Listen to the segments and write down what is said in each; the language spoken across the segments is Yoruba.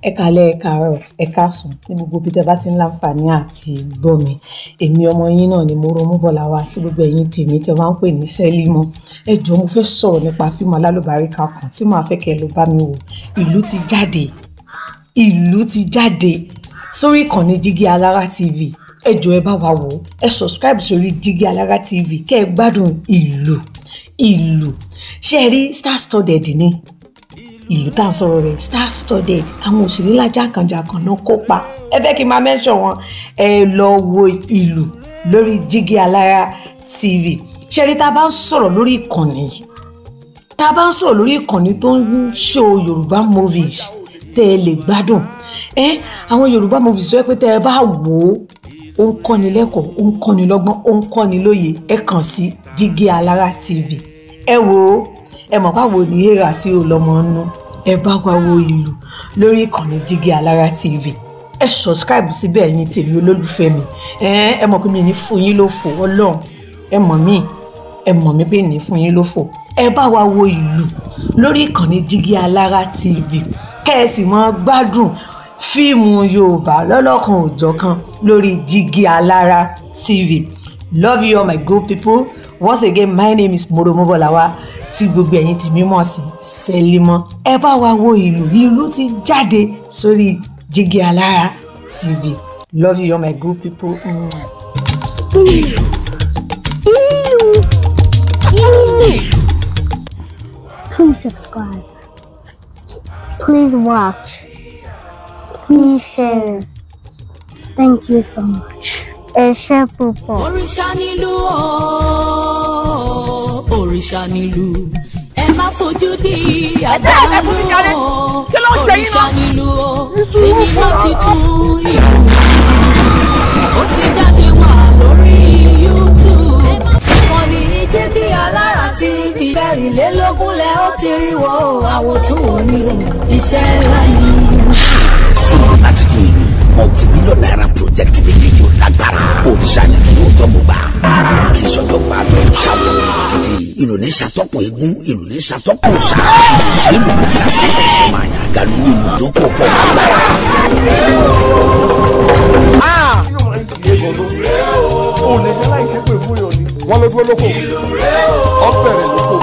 Ẹ káalẹ́, ẹ káàárọ̀, ẹ káàsán ní gbogbo bí tẹ́ bá ti ń láǹfààní àti gbọ́ mi. Èmi ọmọ yín náà ni Moromobolawa tí gbogbo ẹ̀yin tèmi tẹ́ máa ń pè ní Sẹ́límọ́. Ẹ jọ̀ọ́ mo fẹ́ sọ̀rọ̀ nípa fíìmù alálùbáríkà kan tí màá fẹ́ kẹ́ lọ bá mi wò. Ìlú ti jáde sórí ìkànnì Jígí Alára TV. Ẹ jọ̀ọ́ ẹ bá wa wò. Ẹ subscribe sórí Jígí Alára TV kẹ́ ẹ gbádùn ìlú. Ṣé ẹ rí star-studded ni? Ìlú tá à ń sọ̀rọ̀ rẹ̀ star-studded, àwọn òṣèré lájàkànjàkàn náà kópa. Ẹ fẹ́ kí n máa mention wọn, ẹ lọ wo ìlú lórí Jígí Alára TV. Ṣé rí tá a bá ń sọ̀rọ̀ lórí ìkànnì yìí, tá a bá ń sọ̀rọ̀ lórí ìkànnì tó ń show Yorùbá movies tẹ́ ẹ lè gbádùn. Àwọn Yorùbá movies tó yẹ pé tẹ́ ẹ bá wò ó ń kọ́ni lẹ́kọ̀ọ́, ó ń kọ́ni lọ́gbọ́n, ó ń kọ́ni lóye. Ẹ kàn sí Jígí Alára TV. Ẹ wò ó, ẹ mọ̀ báwo ni èrà tí ó lọ́mọ nú. Ẹ bá wa wo ìlú lórí ìkànnì Jígí Alára TV. Ẹ subscribe síbẹ̀ ẹ̀yin tèmi olólùfẹ́ mi. Ẹ mọ̀ pé mi ní fún yín lófò Ọlọ́run. Ẹ mọ̀ mí pé ní fún yín lófò. Ẹ bá wa wo ìlú lórí ìkànnì Jígí Alára TV. Kẹ́ ẹ sì máa gbádùn fíìmù Yorùbá lọ́lọ́kan òjọ̀kan lórí Jígí Alára TV. Love you all my good people. Once again, my name is Moromobolawa tí gbogbo ẹ̀yin tèmi mọ̀ sí Sẹ́límọ́. Ẹ bá wa wo ìlú ti jáde sórí Jígí Alára TV. Love you all my good people. Please subscribe. Please watch. Please share. Thank you so much. Ẹ ṣé púpọ̀. Òrìṣà nílùú o, òrìṣà nílùú. Ẹ má fojú di àdánù o. Òrìṣà nílùú o, sinimá titun ìlú. Ó ti jáde wá lórí YouTube. Ìkànnì Jígí Alára TV. 24 lẹ ó ti rí wo àwòtún òní o. Iṣẹ́ ńlá yìí. Sinimá titun ìlú. Multi-million naira project ní yíyó lágbára. Òrìṣà nílùú tó mú bá. Ìdúgbò kì í ṣọjọ́ pa àtọ̀ ìṣàwọ̀ gidi. Ìlú ní ṣàtọ́kùn eégún, ìlú ní ṣàtọ́kùn ṣá. Ìlú ní ìlú sí ẹ̀ṣọ́ máa yàn gàlú ìlú tó kọ̀ fọ́ lágbára. O lè jẹ́ láì ṣe pé fún yòó ni. Wọ́n ló dúró lóko. Ọ̀bẹ̀rẹ̀ lóko.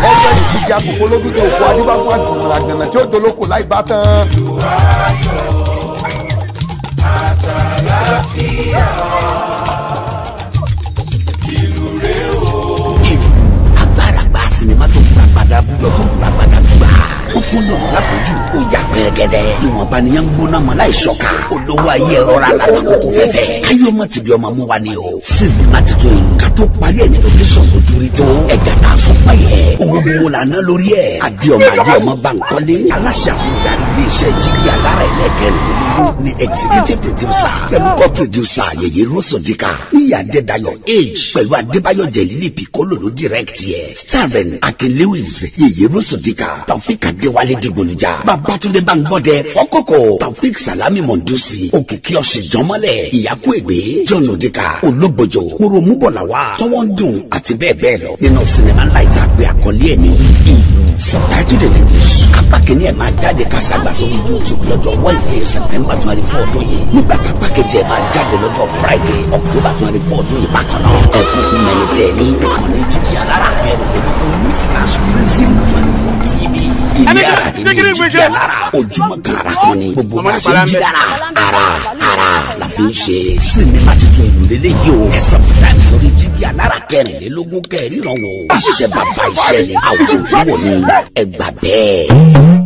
Ọ̀bẹ̀rẹ̀ ìdíje àkókò lójú tó kó adébáfún àjùmọ̀ àgbẹ̀nà tí ó dolóko láì bá tán. Agbára sinimá tó kura padà búyọ tó kura padà gbà. Ó fún lọ́nà láfojú ó yà pẹ́rẹ́gẹ́dẹ́. Ìwọ̀nba ni yẹn ń gbóná mọ́ láì ṣọ́ka. Olówó ayé ẹ̀rọ ra lànà kókó fẹ́fẹ́. Káyọ̀ ọmọ tìbí ọmọ mú wa ni o. Sinimá titun ìlú ká tó parí ẹ̀ ní location tó dúró tó. Ẹ̀gá tá a sọ fún yẹ. Owó gbowó là ná lórí ẹ̀. Adéọmọ Bankole. Aláṣẹ àfúndarí ilé-iṣẹ́ Jígí Alára ẹlẹ́gẹ̀rún ni executive producer. Pẹ̀lú co-producer Yèyé Rosodika. Níyà Adédayọ̀ Age. Pẹ̀lú Adébáyọ̀ Jẹ̀lílì Piccolo ló direct yẹ. Starring Akin Lewis. Yèyé Rosodika. Taofik Adéwálé Dìgbòlùjà. Babátúndé Báńgbọ́dẹ Fọ́kọ́kọ́. Taofik Salami Mondusi. Òkìkí Ọ̀ṣìjọ́mọ́lẹ̀. Ìyákú Ègbé. John Odika. Ológbòjò. Moromobolawa. Tọ́wọ́ ń dùn àti bẹ́ẹ̀ bẹ́ẹ̀ lọ. Nínú sinimá ńlá ìta àgbẹ̀ àkọlé ẹ̀ ní ìlú. Subtitled in English. Apá kìíní ẹ̀ máa jáde kásàgbà sórí YouTube lọ́jọ́ Wednesday September 24 ọdún yìí. Nígbà tá pákéjì ẹ̀ máa jáde lọ́jọ́ Friday October 24 ọdún yìí bákan náà. Ẹ̀kú mẹ́ni tẹ̀ ní ìkànnì Jígí Alára /Brazil/TV. Ilé ara ní Jígí Alára. Ojúmọ́ kàrà kan ni gbogbo bá ṣe ń jí dára. Ara la fi ń ṣe. Sinimá titun ìlú lélẹ́yìí o. Ẹ subscribe sórí Jígí Alára 24 kẹ́rìnrán wò. Iṣẹ́ bàbá iṣẹ́ ni àwòrán tó wò ní ẹgbà bẹ́ẹ̀.